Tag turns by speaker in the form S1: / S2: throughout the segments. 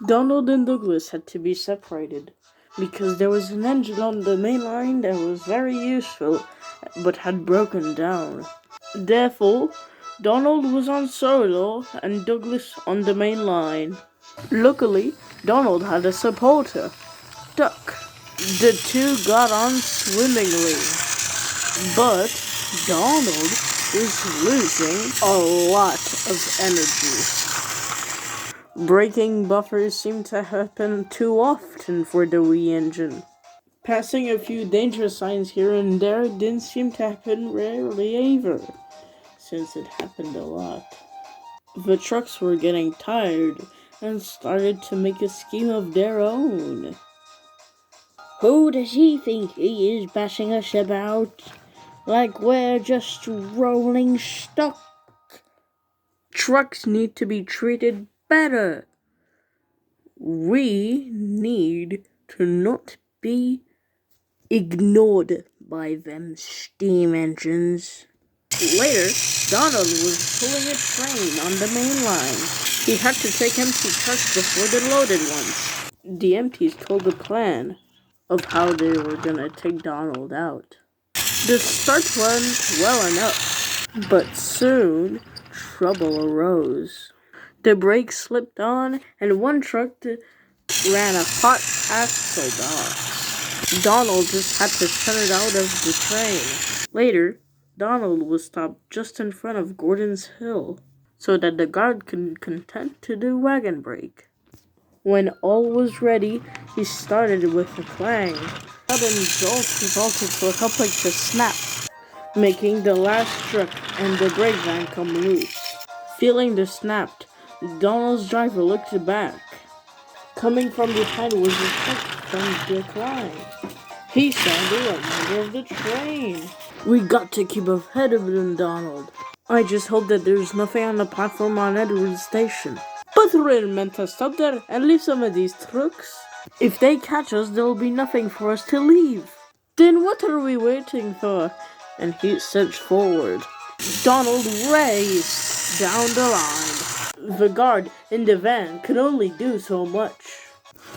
S1: Donald and Douglas had to be separated because there was an engine on the main line that was very useful but had broken down. Therefore, Donald was on solo and Douglas on the main line. Luckily, Donald had a supporter, Duck. The two got on swimmingly, but Donald was losing a lot of energy. Braking buffers seemed to happen too often for the wee engine. Passing a few danger signs here and there didn't seem to happen rarely either, since it happened a lot. The trucks were getting tired and started to make a scheme of their own.
S2: Who does he think he is bashing us about? Like we're just rolling stock.
S1: Trucks need to be treated better. We need to not be ignored by them steam engines. Later, Donald was pulling a train on the main line. He had to take empty trucks before the loaded ones. The empties told the plan of how they were gonna take Donald out. The start went well enough, but soon trouble arose. The brakes slipped on, and one truck ran a hot axle box. Donald just had to shut it out of the train. Later, Donald was stopped just in front of Gordon's Hill, so that the guard could content to do wagon brake. When all was ready, he started with a clang. A sudden jolt resulted to a couple to snap, making the last truck and the brake van come loose. Feeling the snap, Donald's driver looked back. Coming from behind was a truck from the climb. He sounded like a member of the train. We got to keep ahead of them, Donald. I just hope that there's nothing on the platform on Edward Station. But we're meant to stop there and leave some of these trucks. If they catch us, there'll be nothing for us to leave. Then what are we waiting for? And he surged forward. Donald raced down the line. The guard in the van could only do so much.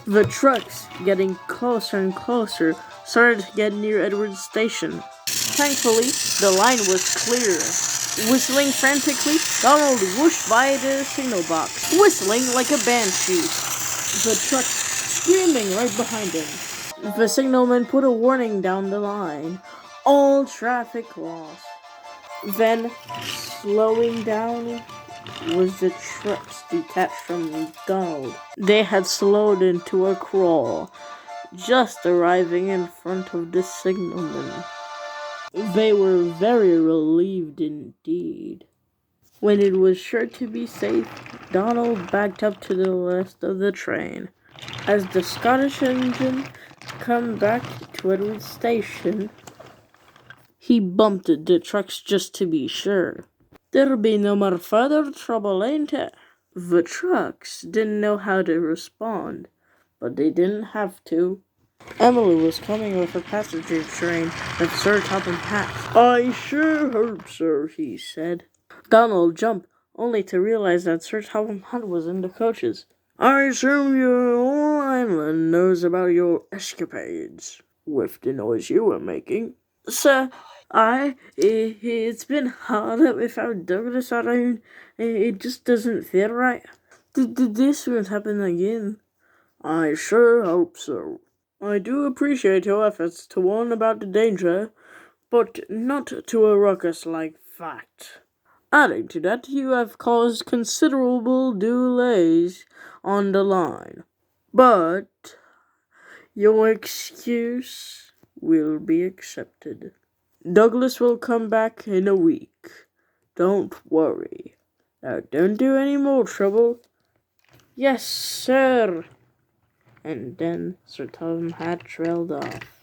S1: The trucks, getting closer and closer, started to get near Edward's Station. Thankfully, the line was clear. Whistling frantically, Donald whooshed by the signal box, whistling like a banshee. The truck screaming right behind him. The signalman put a warning down the line. All traffic lost. Then, slowing down, was the trucks detached from Donald. They had slowed into a crawl, just arriving in front of the signalman. They were very relieved indeed. When it was sure to be safe, Donald backed up to the rest of the train. As the Scottish engine came back to Edward Station, he bumped the trucks just to be sure. There'll be no more further trouble, ain't it? The trucks didn't know how to respond, but they didn't have to. Emily was coming with her passenger train with Sir Topham Hatt. I sure hope so, he said. Donald jumped, only to realize that Sir Topham Hatt was in the coaches. I assume your whole island knows about your escapades, with the noise you were making. Sir, it's been hard without Douglas around. It just doesn't feel right. This won't happen again. I sure hope so. I do appreciate your efforts to warn about the danger, but not to a ruckus like that. Adding to that, you have caused considerable delays on the line. But your excuse will be accepted. Douglas will come back in a week. Don't worry. Now don't do any more trouble. Yes, sir. And then Sir Topham Hatt trailed off.